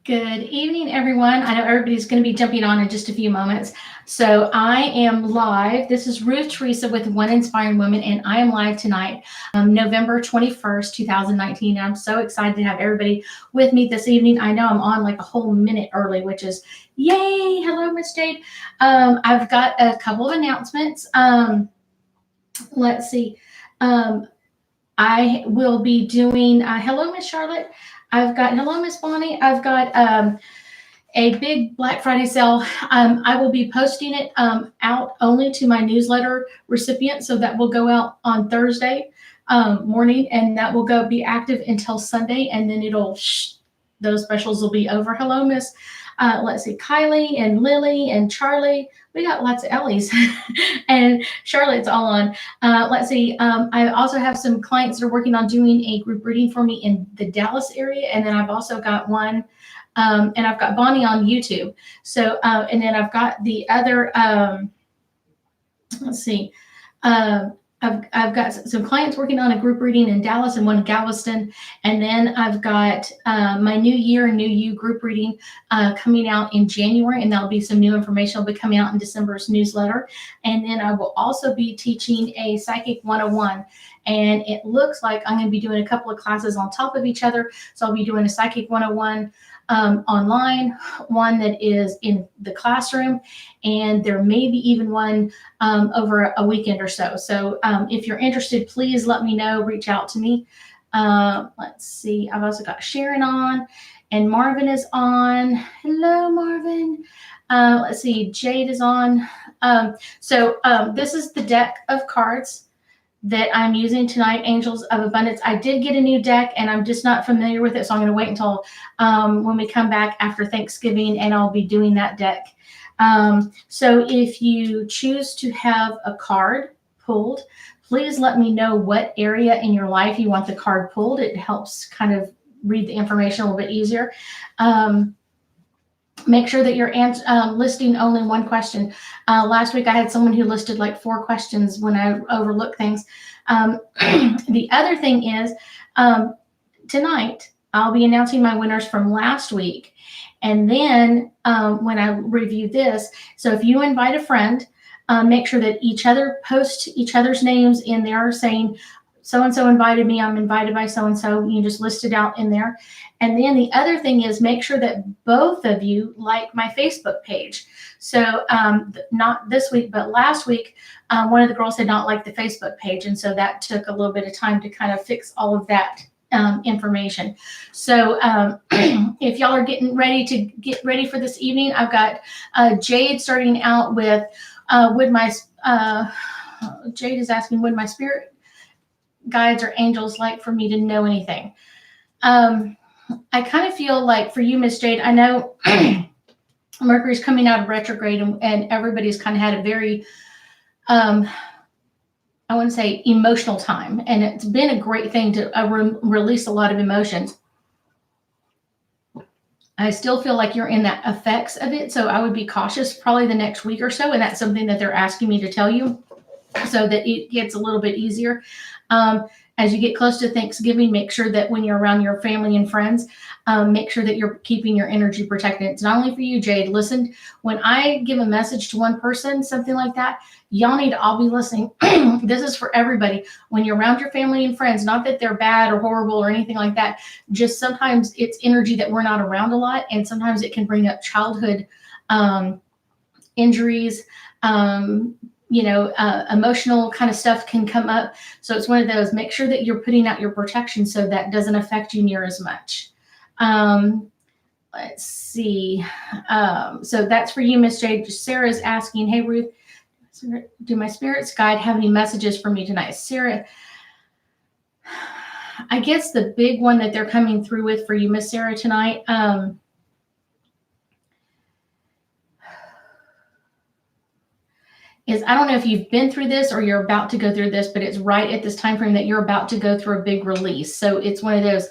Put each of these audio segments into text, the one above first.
Good evening, everyone. I know everybody's going to be jumping on in just a few moments. So I am live. This is Ruth Theresa with One Inspiring Woman, and I am live tonight, November 21st, 2019. And I'm so excited to have everybody with me this evening. I know I'm on like a whole minute early, which is yay. Hello, Miss Jade. I've got a couple of announcements. Let's see. I will be doing, hello, Miss Charlotte. Hello, Miss Bonnie. I've got a big Black Friday sale. I will be posting it out only to my newsletter recipients. So that will go out on Thursday morning, and that will be active until Sunday. And then those specials will be over. Hello, Miss. Let's see, Kylie and Lily and Charlie. We got lots of Ellies and Charlotte's all on. Let's see. I also have some clients that are working on doing a group reading for me in the Dallas area. And then I've also got one, and I've got Bonnie on YouTube. So, and then I've got the other, let's see. I've got some clients working on a group reading in Dallas and one in Galveston. And then I've got my New Year, New You group reading coming out in January. And that'll be some new information will be coming out in December's newsletter. And then I will also be teaching a Psychic 101. And it looks like I'm going to be doing a couple of classes on top of each other. So I'll be doing a Psychic 101 online, one that is in the classroom, and there may be even one over a weekend or so. So if you're interested, please let me know, reach out to me. Let's see, I've also got Sharon on, and Marvin is on. Hello, Marvin. Let's see, Jade is on. So this is the deck of cards that I'm using tonight, Angels of Abundance. I did get a new deck, and I'm just not familiar with it, so I'm going to wait until when we come back after Thanksgiving, and I'll be doing that deck. So if you choose to have a card pulled, please let me know what area in your life you want the card pulled. It helps kind of read the information a little bit easier. Make sure that you're listing only one question. Last week I had someone who listed like 4 questions when I overlook things. The other thing is tonight I'll be announcing my winners from last week. And then when I review this, so if you invite a friend, make sure that each other post each other's names in there saying, so-and-so invited me, I'm invited by so-and-so. You can just list it out in there. And then the other thing is make sure that both of you like my Facebook page. So not this week, but last week, one of the girls had not liked the Facebook page. And so that took a little bit of time to kind of fix all of that information. So if y'all are getting ready for this evening, I've got Jade starting out with, Jade is asking, would my spirit guides or angels like for me to know anything? I kind of feel like for you, Miss Jade, I know Mercury's coming out of retrograde, and everybody's kind of had a very, I want to say emotional time, and it's been a great thing to release a lot of emotions. I still feel like you're in that effects of it. So I would be cautious probably the next week or so. And that's something that they're asking me to tell you so that it gets a little bit easier. As you get close to Thanksgiving, make sure that when you're around your family and friends, make sure that you're keeping your energy protected. It's not only for you, Jade. Listen, when I give a message to one person, something like that, y'all need to all be listening. This is for everybody. When you're around your family and friends, not that they're bad or horrible or anything like that, just sometimes it's energy that we're not around a lot. And sometimes it can bring up childhood injuries, emotional kind of stuff can come up. So it's one of those, make sure that you're putting out your protection so that doesn't affect you near as much. Let's see. So that's for you, Miss Jade. Sarah's asking, hey, Ruth, do my spirits guide have any messages for me tonight? Sarah, I guess the big one that they're coming through with for you, Miss Sarah, tonight, is I don't know if you've been through this or you're about to go through this, but it's right at this time frame that you're about to go through a big release. So it's one of those,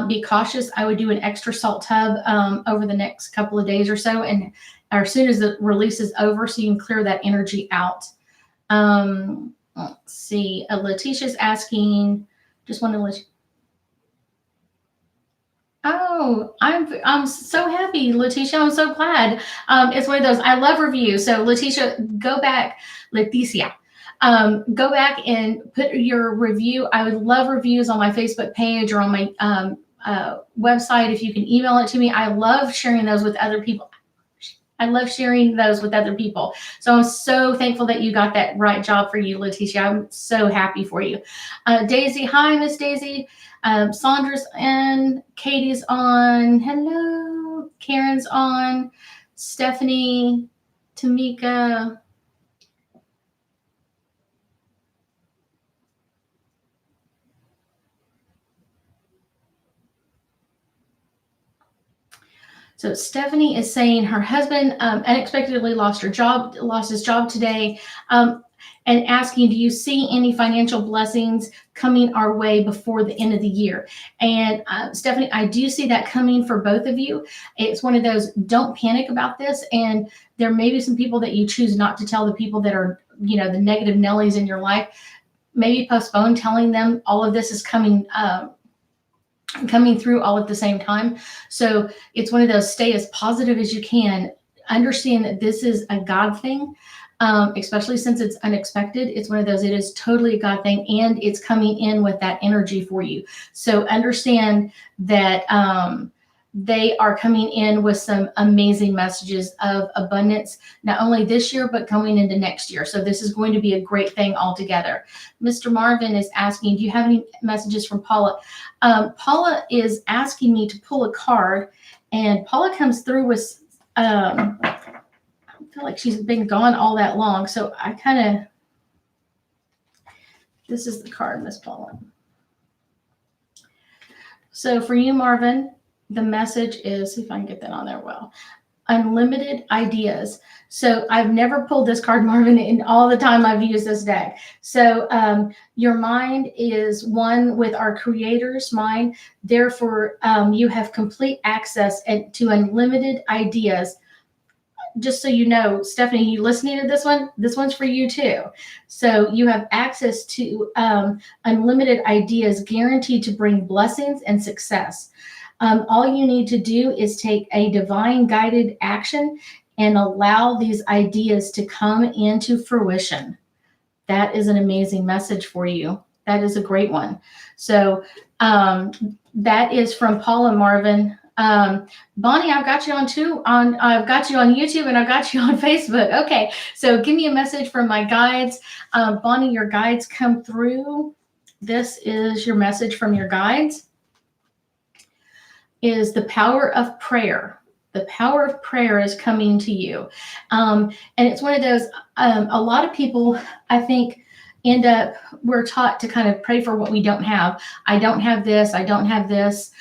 be cautious. I would do an extra salt tub over the next couple of days or so, and as soon as the release is over, so you can clear that energy out. Let's see. Letitia's asking, just want to let you. Oh, I'm so happy, Letitia. I'm so glad. It's one of those. I love reviews. So, Letitia, go back, Leticia. Go back and put your review. I would love reviews on my Facebook page or on my website. If you can email it to me, I love sharing those with other people. I love sharing those with other people. So I'm so thankful that you got that right job for you, Letitia. I'm so happy for you. Daisy, hi, Miss Daisy. Sandra's in. Katie's on. Hello. Karen's on. Stephanie, Tamika. So Stephanie is saying her husband unexpectedly lost his job today, and asking, do you see any financial blessings coming our way before the end of the year? And Stephanie, I do see that coming for both of you. It's one of those, don't panic about this. And there may be some people that you choose not to tell, the people that are, the negative Nellies in your life. Maybe postpone telling them all of this is coming through all at the same time. So it's one of those, stay as positive as you can. Understand that this is a God thing, especially since it's unexpected. It's one of those, it is totally a God thing, and it's coming in with that energy for you. So understand that they are coming in with some amazing messages of abundance, not only this year, but going into next year. So this is going to be a great thing altogether. Mr. Marvin is asking, do you have any messages from Paula? Paula is asking me to pull a card, and Paula comes through with, I feel like she's been gone all that long. So I kind of, this is the card, Miss Paula. So for you, Marvin, the message is, see if I can get that on there well. Unlimited ideas. So I've never pulled this card, Marvin, in all the time I've used this deck. So your mind is one with our Creator's mind. Therefore, you have complete access to unlimited ideas. Just so you know, Stephanie, you listening to this one? This one's for you too. So you have access to unlimited ideas guaranteed to bring blessings and success. All you need to do is take a divine guided action and allow these ideas to come into fruition. That is an amazing message for you. That is a great one. So that is from Paula, Marvin. Bonnie, I've got you I've got you on YouTube, and I've got you on Facebook. Okay, so give me a message from my guides. Bonnie, your guides come through. This is your message from your guides. Is the power of prayer. The power of prayer is coming to you. And it's one of those, a lot of people, I think, we're taught to kind of pray for what we don't have. I don't have this. I don't have this.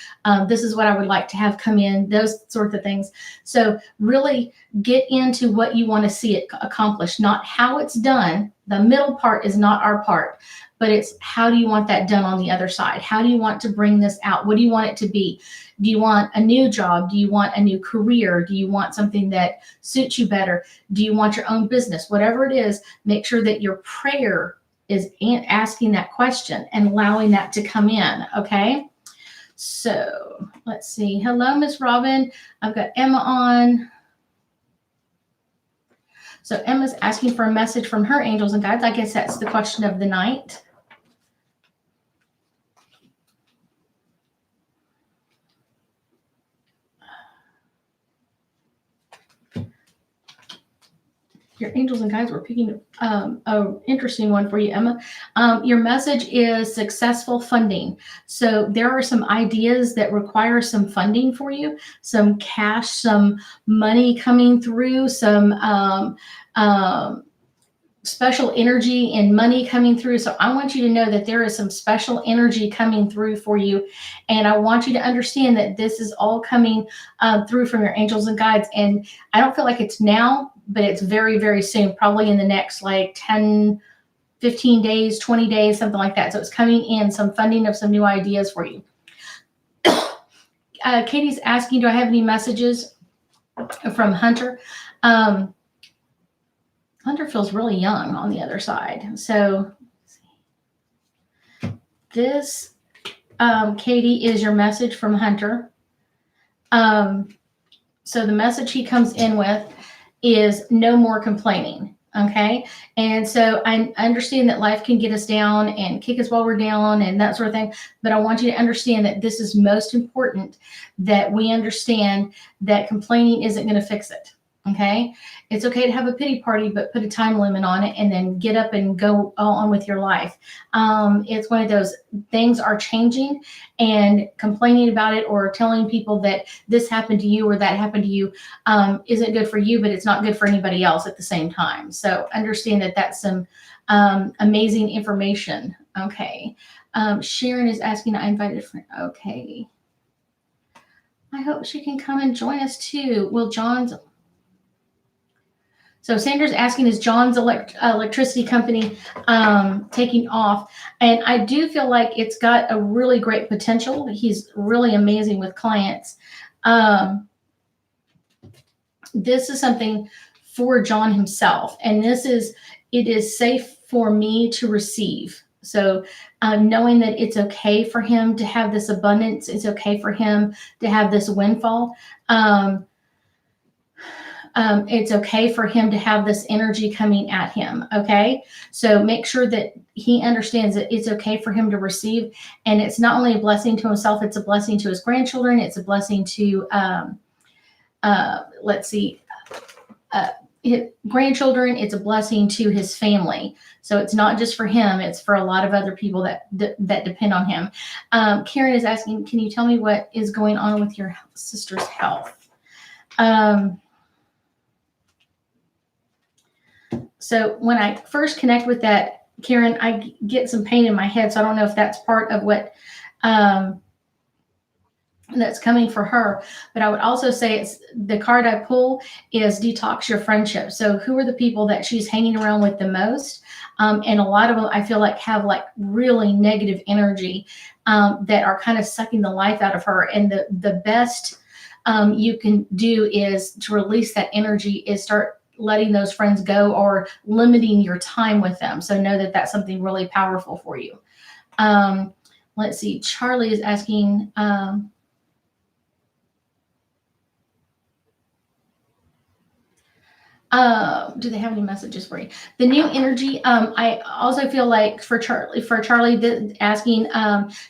This is what I would like to have come in, those sorts of things. So really get into what you want to see it accomplished, not how it's done. The middle part is not our part, but it's how do you want that done on the other side? How do you want to bring this out? What do you want it to be? Do you want a new job? Do you want a new career? Do you want something that suits you better? Do you want your own business? Whatever it is, make sure that your prayer is asking that question and allowing that to come in, okay? So let's see. Hello, Miss Robin. I've got Emma on. So Emma's asking for a message from her angels and guides. I guess that's the question of the night. Your angels and guides were picking an interesting one for you, Emma. Your message is successful funding. So there are some ideas that require some funding for you, some cash, some money coming through, some special energy and money coming through. So I want you to know that there is some special energy coming through for you. And I want you to understand that this is all coming through from your angels and guides. And I don't feel like it's now, but it's very, very soon, probably in the next like 10, 15 days, 20 days, something like that. So it's coming in, some funding of some new ideas for you. Katie's asking, do I have any messages from Hunter? Hunter feels really young on the other side. So this, Katie, is your message from Hunter. So the message he comes in with is no more complaining. Okay. And so I understand that life can get us down and kick us while we're down and that sort of thing. But I want you to understand that this is most important, that we understand that complaining isn't going to fix it. Okay. It's okay to have a pity party, but put a time limit on it and then get up and go on with your life. It's one of those things are changing, and complaining about it or telling people that this happened to you or that happened to you isn't good for you, but it's not good for anybody else at the same time. So understand that that's some amazing information. Okay. Sharon is asking, I invited a friend. Okay. I hope she can come and join us too. Will John's. So Sandra's asking, is John's electricity company taking off? And I do feel like it's got a really great potential. He's really amazing with clients. This is something for John himself, and it is safe for me to receive. So knowing that it's okay for him to have this abundance, it's okay for him to have this windfall. It's okay for him to have this energy coming at him. Okay. So make sure that he understands that it's okay for him to receive. And it's not only a blessing to himself, it's a blessing to his grandchildren. It's a blessing to, his grandchildren. It's a blessing to his family. So it's not just for him, it's for a lot of other people that depend on him. Karen is asking, can you tell me what is going on with your sister's health? So when I first connect with that, Karen, I get some pain in my head. So I don't know if that's part of what that's coming for her. But I would also say it's the card I pull is detox your friendship. So who are the people that she's hanging around with the most? And a lot of them I feel like have like really negative energy that are kind of sucking the life out of her. And the best you can do is to release that energy is start letting those friends go or limiting your time with them. So know that that's something really powerful for you. Let's see. Charlie is asking, do they have any messages for you? The new energy. I also feel like for Charlie asking,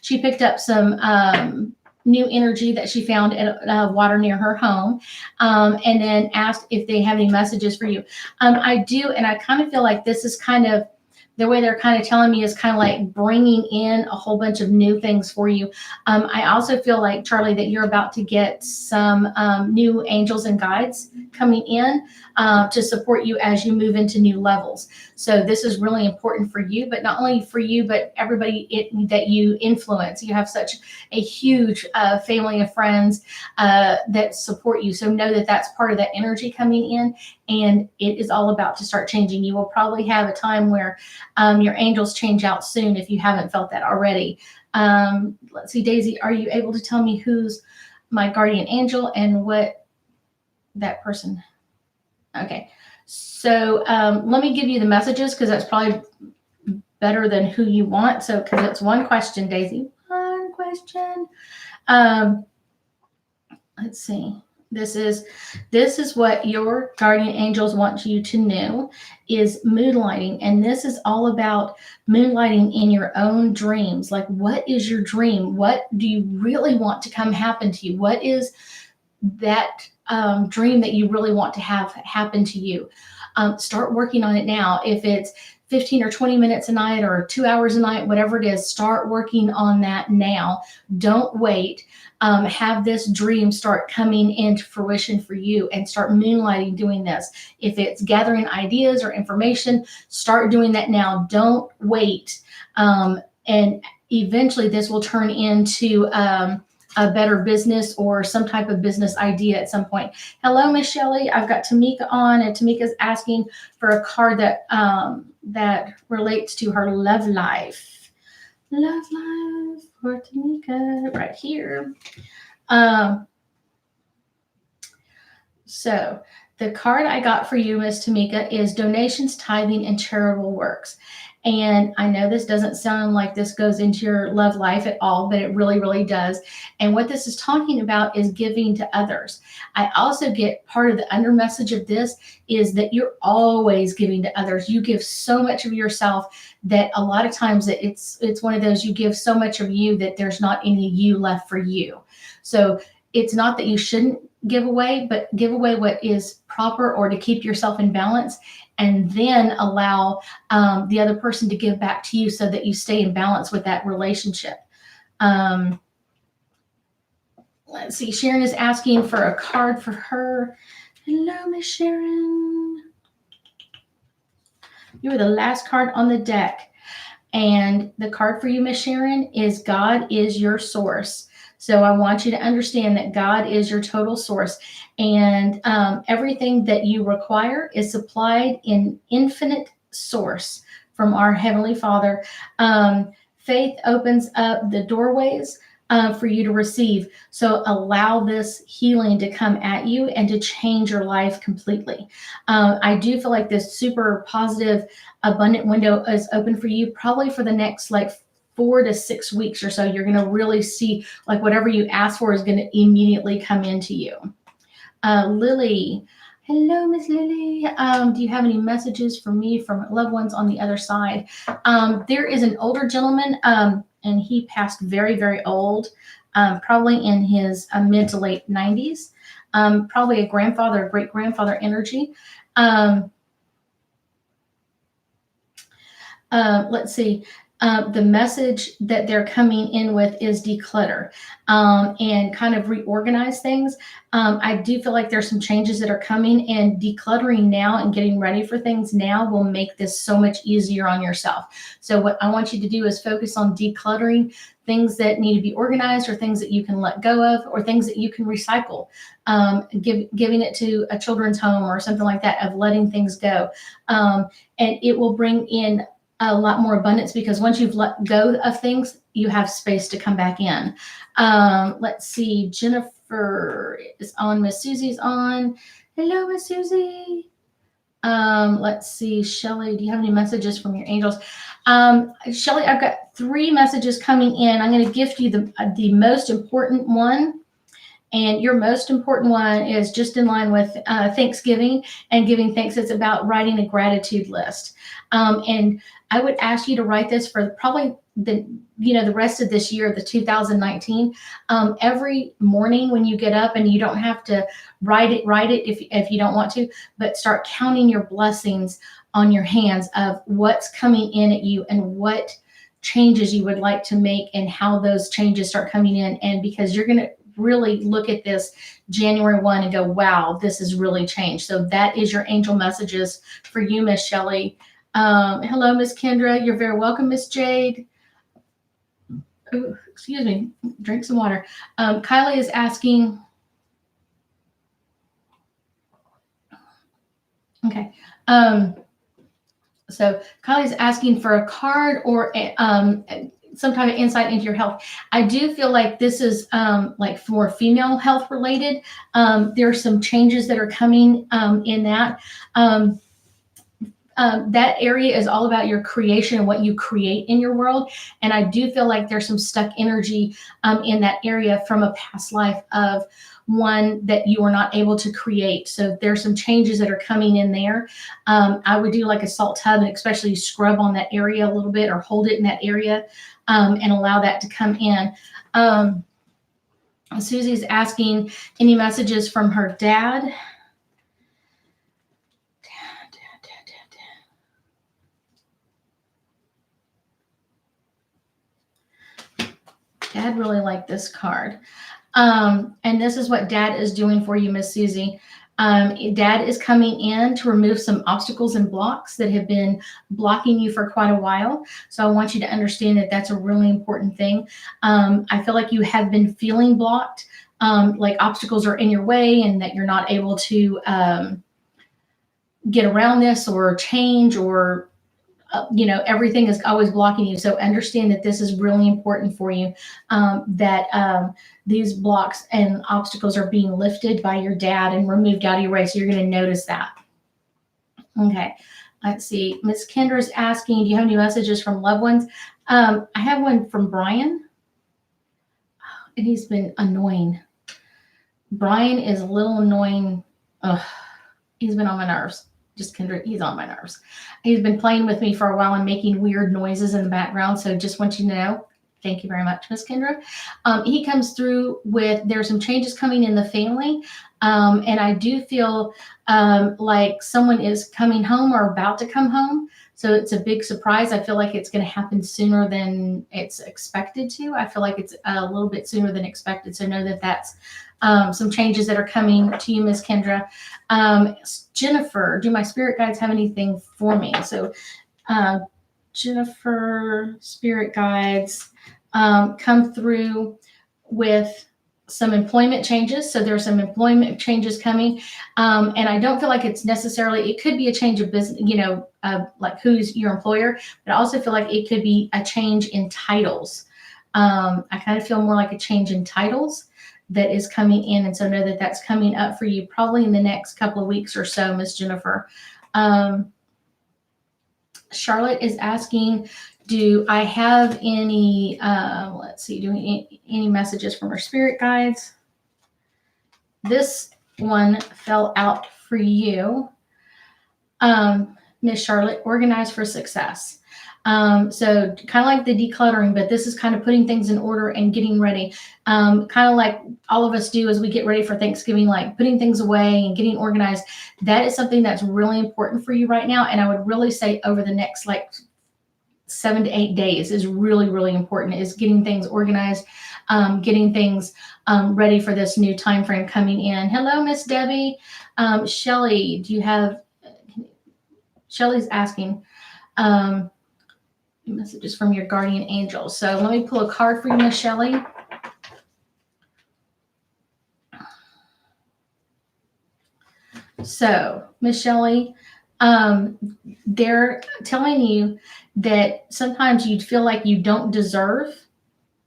she picked up some, new energy that she found at water near her home, and then asked if they have any messages for you. I do, and I kind of feel like this is kind of the way they're kind of telling me is kind of like bringing in a whole bunch of new things for you. I also feel like, Charlie, that you're about to get some new angels and guides coming in to support you as you move into new levels. So this is really important for you, but not only for you, but everybody that you influence. You have such a huge family of friends that support you. So know that that's part of that energy coming in, and it is all about to start changing. You will probably have a time where your angels change out soon if you haven't felt that already. Let's see, Daisy, are you able to tell me who's my guardian angel and what that person? Okay, so let me give you the messages because that's probably better than who you want. So because it's one question, Daisy, one question. Let's see. This is what your guardian angels want you to know is moonlighting. And this is all about moonlighting in your own dreams. Like, what is your dream? What do you really want to come happen to you? What is that dream that you really want to have happen to you? Start working on it now. If it's 15 or 20 minutes a night or 2 hours a night, whatever it is, start working on that now. Don't wait. Have this dream start coming into fruition for you and start moonlighting doing this. If it's gathering ideas or information, start doing that now. Don't wait. And eventually this will turn into a better business or some type of business idea at some point. Hello, Miss Shelley. I've got Tamika on, and Tamika's asking for a card that that relates to her love life. Love life for Tamika right here. So the card I got for you, Miss Tamika, is donations, tithing, and charitable works. And I know this doesn't sound like this goes into your love life at all, but it really, really does. And what this is talking about is giving to others. I also get part of the under message of this is that you're always giving to others. You give so much of yourself that a lot of times it's one of those, you give so much of you that there's not any you left for you. So it's not that you shouldn't give away, but give away what is proper or to keep yourself in balance, and then allow the other person to give back to you so that you stay in balance with that relationship. Let's see. Sharon is asking for a card for her. Hello, Miss Sharon. You were the last card on the deck. And the card for you, Miss Sharon, is God is your source. So I want you to understand that God is your total source, and everything that you require is supplied in infinite source from our Heavenly Father. Faith opens up the doorways for you to receive. So allow this healing to come at you and to change your life completely. I do feel like this super positive, abundant window is open for you, probably for the next like 4 to 6 weeks or so. You're going to really see like whatever you ask for is going to immediately come into you. Lily. Hello, Miss Lily. Do you have any messages for me from loved ones on the other side? There is an older gentleman, and he passed very, very old, probably in his mid to late 90s, probably a grandfather, a great-grandfather energy. Let's see. The message that they're coming in with is declutter and kind of reorganize things. I do feel like there's some changes that are coming, and decluttering now and getting ready for things now will make this so much easier on yourself. So what I want you to do is focus on decluttering things that need to be organized, or things that you can let go of, or things that you can recycle, giving it to a children's home or something like that, of letting things go. And it will bring in a lot more abundance, because once you've let go of things, you have space to come back in. Let's see. Jennifer is on. Miss Susie's on. Hello, Miss Susie. Let's see. Shelly, do you have any messages from your angels? Shelly, I've got 3 messages coming in. I'm going to gift you the most important one. And your most important one is just in line with Thanksgiving and giving thanks. It's about writing a gratitude list. And I would ask you to write this for probably the rest of this year, the 2019. Every morning when you get up, and you don't have to write it if you don't want to, but start counting your blessings on your hands of what's coming in at you and what changes you would like to make, and how those changes start coming in. And because you're going to really look at this January 1 and go, wow, this has really changed. So that is your angel messages for you, Miss Shelley. Hello, Miss Kendra. You're very welcome, Miss Jade. Ooh, excuse me. Drink some water. Kylie is asking. Okay. So Kylie's asking for a card or some kind of insight into your health. I do feel like this is like for female health related. There are some changes that are coming in that. That area is all about your creation and what you create in your world. And I do feel like there's some stuck energy in that area from a past life of one that you were not able to create. So there's some changes that are coming in there. I would do like a salt tub, and especially scrub on that area a little bit, or hold it in that area and allow that to come in. Susie's asking any messages from her dad. Dad really liked this card. And this is what Dad is doing for you, Miss Susie. Dad is coming in to remove some obstacles and blocks that have been blocking you for quite a while. So I want you to understand that that's a really important thing. I feel like you have been feeling blocked, like obstacles are in your way, and that you're not able to get around this or change, or everything is always blocking you. So understand that this is really important for you, that these blocks and obstacles are being lifted by your dad and removed out of your way. So you're going to notice that. Okay. Let's see. Miss Kendra's asking, do you have any messages from loved ones? I have one from Brian, and he's been annoying. Brian is a little annoying. Ugh, he's been on my nerves. Just Kendra, he's on my nerves. He's been playing with me for a while and making weird noises in the background. So just want you to know, thank you very much, Miss Kendra. He comes through with, there's some changes coming in the family. And I do feel like someone is coming home or about to come home. So it's a big surprise. I feel like it's going to happen sooner than it's expected to. I feel like it's a little bit sooner than expected. So know that that's some changes that are coming to you, Miss Kendra. Jennifer, do my spirit guides have anything for me? So Jennifer, spirit guides come through with some employment changes. So there's some employment changes coming. And I don't feel like it's necessarily, it could be a change of business, like who's your employer, but I also feel like it could be a change in titles. I kind of feel more like a change in titles that is coming in. And so know that that's coming up for you probably in the next couple of weeks or so, Miss Jennifer. Charlotte is asking, do I have any, let's see, any messages from our spirit guides? This one fell out for you, Miss Charlotte, organize for success. So kind of like the decluttering, but this is kind of putting things in order and getting ready. Kind of like all of us do as we get ready for Thanksgiving, like putting things away and getting organized. That is something that's really important for you right now. And I would really say over the next like 7 to 8 days is really, really important, is getting things organized, getting things ready for this new time frame coming in. Hello, Miss Debbie. Shelly, do you have, Shelly's asking, messages from your guardian angel. So let me pull a card for you, Miss Shelley. So, Miss Shelley, they're telling you that sometimes you feel like you don't deserve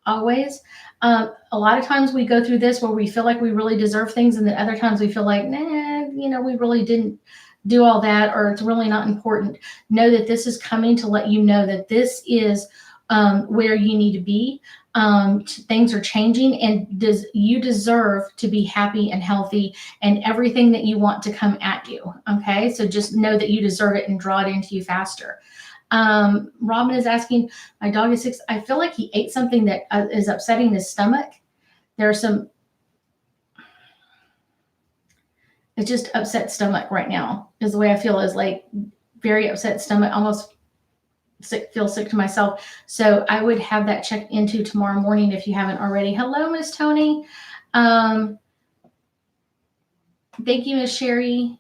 always. A lot of times we go through this where we feel like we really deserve things, and then other times we feel like, we really didn't do all that, or it's really not important. Know that this is coming to let you know that this is where you need to be. Things are changing, and you deserve to be happy and healthy and everything that you want to come at you. Okay, so just know that you deserve it and draw it into you faster. Robin is asking, my dog is 6. I feel like he ate something that is upsetting his stomach. There's some, it's just upset stomach right now is the way I feel, is like very upset stomach, almost feel sick to myself. So I would have that checked into tomorrow morning if you haven't already. Hello, Miss Tony. Thank you, Miss Sherry.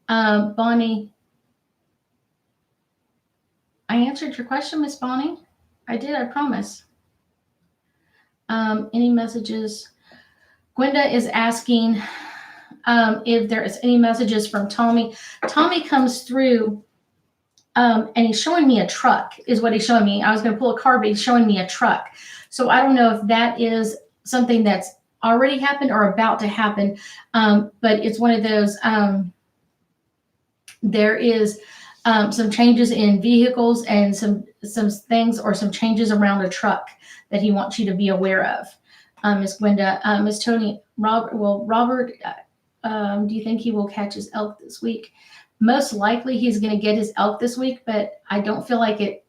Bonnie. I answered your question, Miss Bonnie. I did, I promise. Any messages? Gwenda is asking if there is any messages from Tommy. Tommy comes through and he's showing me a truck is what he's showing me. I was going to pull a card, but he's showing me a truck. So I don't know if that is something that's already happened or about to happen. But it's one of those, there is some changes in vehicles and some things or some changes around a truck that he wants you to be aware of. Miss Gwenda, Miss Tony, Robert, do you think he will catch his elk this week? Most likely he's going to get his elk this week, but I don't feel like it.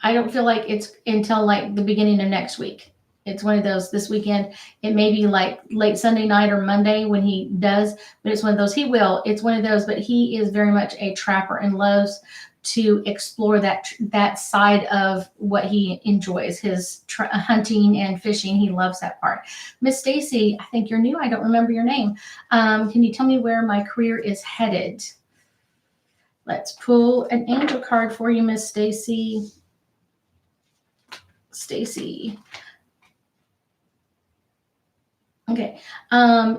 I don't feel like it's until like the beginning of next week. It's one of those this weekend. It may be like late Sunday night or Monday when he does, but it's one of those. He will. It's one of those, but he is very much a trapper and loves to explore that side of what he enjoys, his hunting and fishing. He loves that part. Miss Stacy, I think you're new. I don't remember your name. Can you tell me where my career is headed? Let's pull an angel card for you, Miss Stacy. Okay.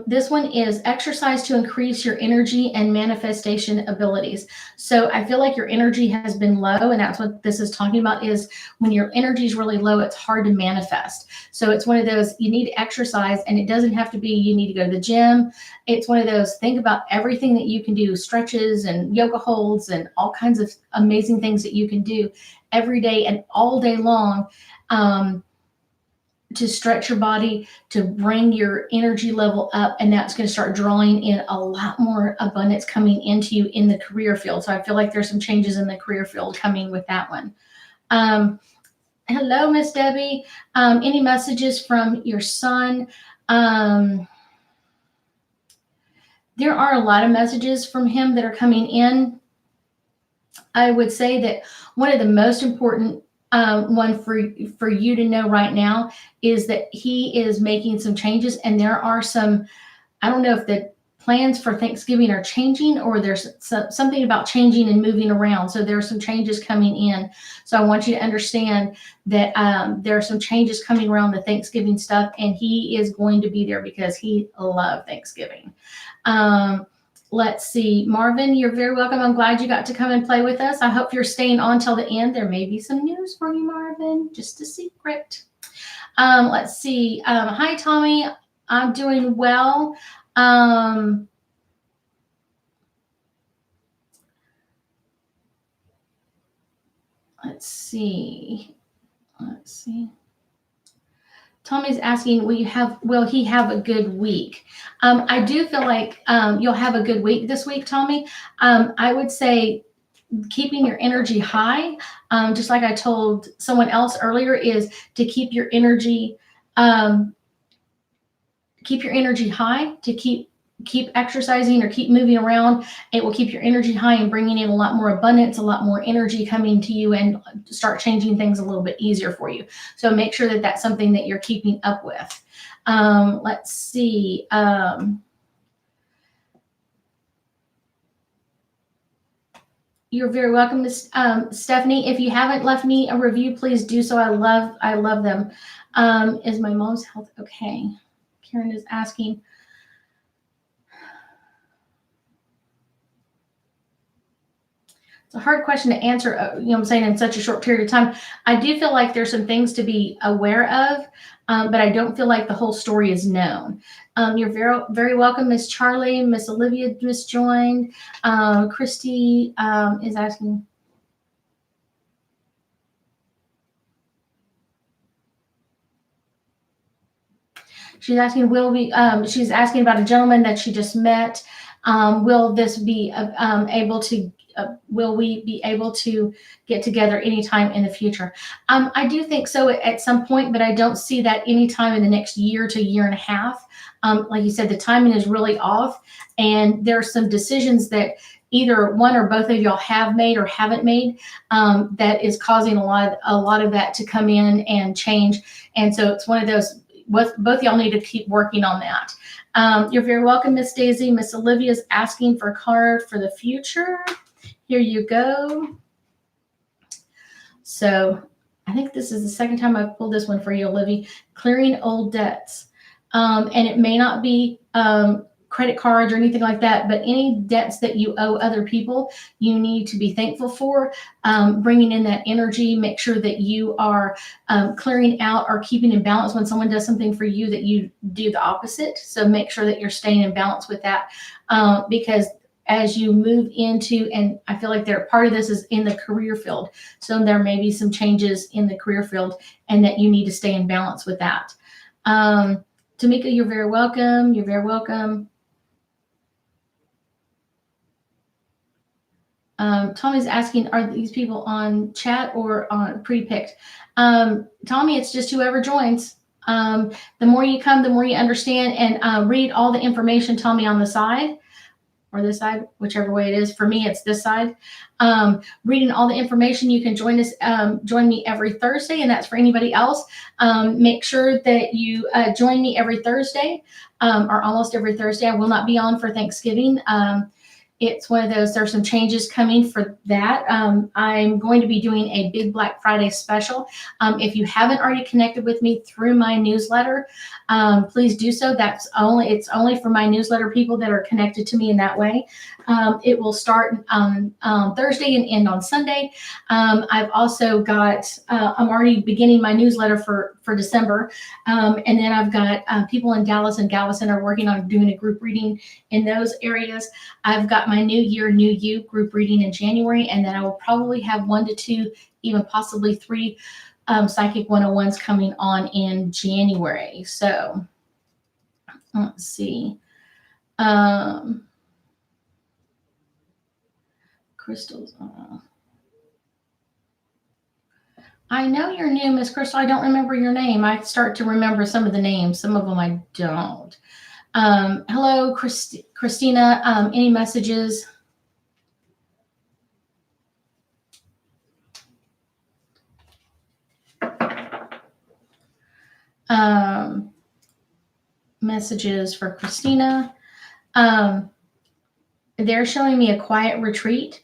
This one is exercise to increase your energy and manifestation abilities. So I feel like your energy has been low, and that's what this is talking about is when your energy is really low, it's hard to manifest. So it's one of those you need to exercise, and it doesn't have to be you need to go to the gym. It's one of those think about everything that you can do, stretches and yoga holds and all kinds of amazing things that you can do every day and all day long. To stretch your body, to bring your energy level up, and that's going to start drawing in a lot more abundance coming into you in the career field. So I feel like there's some changes in the career field coming with that one. Hello, Miss Debbie. Any messages from your son? There are a lot of messages from him that are coming in. I would say that one of the most important one for you to know right now is that he is making some changes, and there are some, I don't know if the plans for Thanksgiving are changing or there's something about changing and moving around. So there are some changes coming in. So I want you to understand that there are some changes coming around the Thanksgiving stuff, and he is going to be there because he loves Thanksgiving. Let's see, Marvin, you're very welcome. I'm glad you got to come and play with us. I hope you're staying on till the end. There may be some news for you, Marvin, just a secret. Let's see. Hi, Tommy. I'm doing well. Let's see. Tommy's asking, will he have a good week? I do feel like you'll have a good week this week, Tommy. I would say keeping your energy high, just like I told someone else earlier, is to keep your energy high, to keep exercising or keep moving around. It will keep your energy high and bringing in a lot more abundance, a lot more energy coming to you, and start changing things a little bit easier for you. So make sure that that's something that you're keeping up with. Let's see. You're very welcome, Miss Stephanie. If you haven't left me a review, please do so. I love them. Is my mom's health okay? Karen is asking. It's a hard question to answer, you know what I'm saying, in such a short period of time. I do feel like there's some things to be aware of, but I don't feel like the whole story is known. You're very, very welcome, Miss Charlie. Miss Olivia just joined. Christy is asking. She's asking, she's asking about a gentleman that she just met. Will this be able to will we be able to get together anytime in the future? I do think so at some point, but I don't see that anytime in the next year to year and a half. Like you said, the timing is really off, and there are some decisions that either one or both of y'all have made or haven't made that is causing a lot of that to come in and change. And so it's one of those, both y'all need to keep working on that. You're very welcome, Miss Daisy. Miss Olivia's asking for a card for the future. Here you go. So I think this is the second time I've pulled this one for you, Olivia. Clearing old debts. And it may not be credit cards or anything like that, but any debts that you owe other people, you need to be thankful for, bringing in that energy. Make sure that you are clearing out or keeping in balance when someone does something for you, that you do the opposite. So make sure that you're staying in balance with that, because as you move into, and I feel like part of this is in the career field. So there may be some changes in the career field, and that you need to stay in balance with that. Tamika, you're very welcome. You're very welcome. Tommy's asking, are these people on chat or on pre-picked? Tommy, it's just whoever joins. The more you come, the more you understand, and read all the information, Tommy, on the side, or this side, whichever way it is. For me, it's this side. Reading all the information, you can join me every Thursday, and that's for anybody else. Make sure that you join me every Thursday, or almost every Thursday. I will not be on for Thanksgiving. It's one of those, there's some changes coming for that. I'm going to be doing a big Black Friday special. If you haven't already connected with me through my newsletter, please do so. It's only for my newsletter people that are connected to me in that way. It will start on Thursday and end on Sunday. I've also got, I'm already beginning my newsletter for December. And then I've got people in Dallas and Galveston are working on doing a group reading in those areas. I've got my New Year, New You group reading in January, and then I will probably have 1 to 2, even possibly 3 Psychic 101s coming on in January. So let's see. Crystals. I know you're new, Miss Crystal. I don't remember your name. I start to remember some of the names. Some of them I don't. Hello, Christina. Any messages? Messages for Christina. They're showing me a quiet retreat.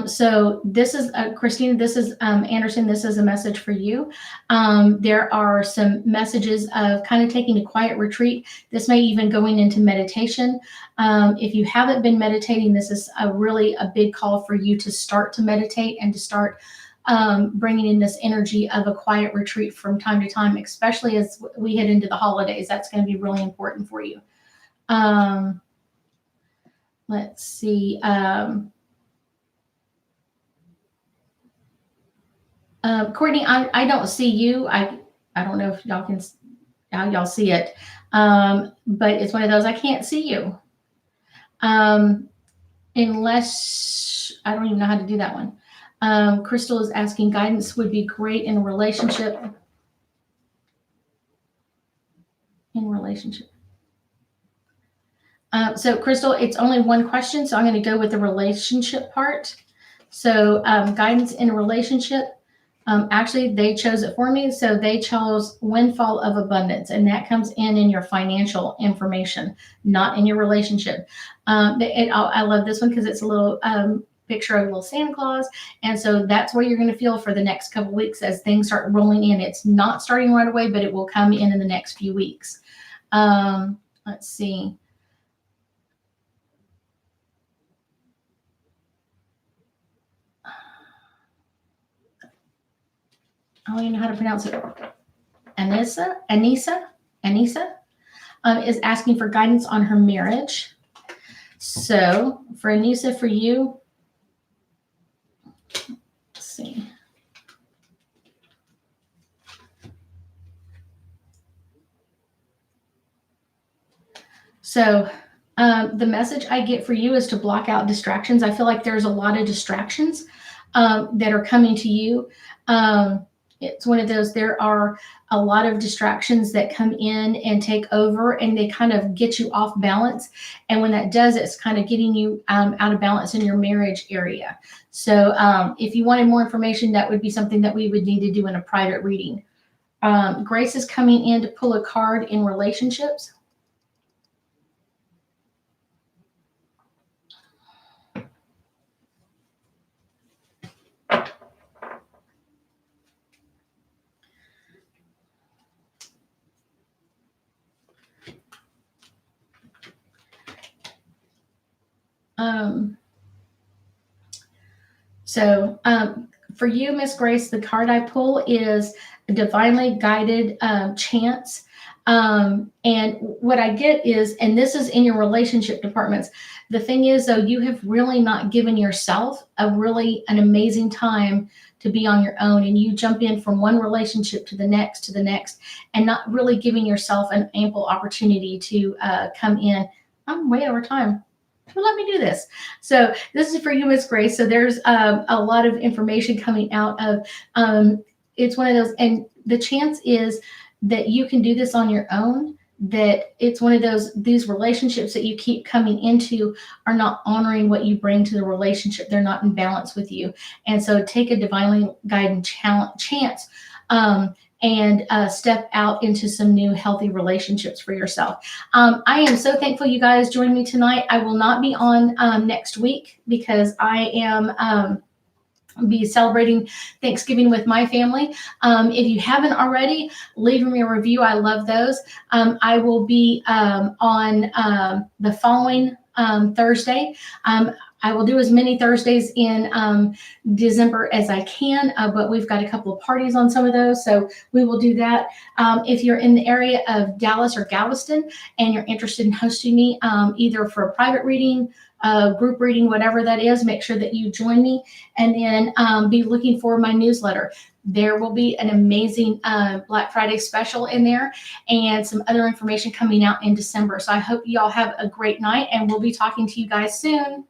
So this is Christina, this is Anderson, this is a message for you. There are some messages of kind of taking a quiet retreat. This may even going into meditation. If you haven't been meditating, this is really a big call for you to start to meditate and to start bringing in this energy of a quiet retreat from time to time, especially as we head into the holidays. That's going to be really important for you. Let's see. Courtney, I don't see you. I don't know if y'all can, how y'all see it. But it's one of those, I can't see you. Unless, I don't even know how to do that one. Crystal is asking, guidance would be great in a relationship. So Crystal, it's only one question, so I'm going to go with the relationship part. So guidance in a relationship. Actually, they chose it for me. So they chose windfall of abundance, and that comes in your financial information, not in your relationship. I love this one because it's a little picture of a little Santa Claus. And so that's what you're going to feel for the next couple of weeks as things start rolling in. It's not starting right away, but it will come in the next few weeks. Let's see. I don't even know how to pronounce it. Anissa is asking for guidance on her marriage. So for Anissa, for you, let's see. So the message I get for you is to block out distractions. I feel like there's a lot of distractions that are coming to you. It's one of those, there are a lot of distractions that come in and take over, and they kind of get you off balance. And when that does, it's kind of getting you out of balance in your marriage area. So if you wanted more information, that would be something that we would need to do in a private reading. Grace is coming in to pull a card in relationships. For you, Miss Grace, the card I pull is a divinely guided chance. And what I get is, and this is in your relationship departments, the thing is, though, you have really not given yourself an amazing time to be on your own, and you jump in from one relationship to the next, and not really giving yourself an ample opportunity to come in. I'm way over time. Well, let me do this. So this is for you, Miss Grace. So there's a lot of information coming out of, it's one of those, and the chance is that you can do this on your own, that it's one of those, these relationships that you keep coming into are not honoring what you bring to the relationship. They're not in balance with you. And so take a divinely guided chance and step out into some new healthy relationships for yourself. I am so thankful you guys joined me tonight. I will not be on next week because I am be celebrating Thanksgiving with my family. If you haven't already, leave me a review. I love those. I will be on the following Thursday. I will do as many Thursdays in December as I can, but we've got a couple of parties on some of those, so we will do that. If you're in the area of Dallas or Galveston and you're interested in hosting me, either for a private reading, group reading, whatever that is, make sure that you join me, and then be looking for my newsletter. There will be an amazing Black Friday special in there and some other information coming out in December. So I hope you all have a great night, and we'll be talking to you guys soon.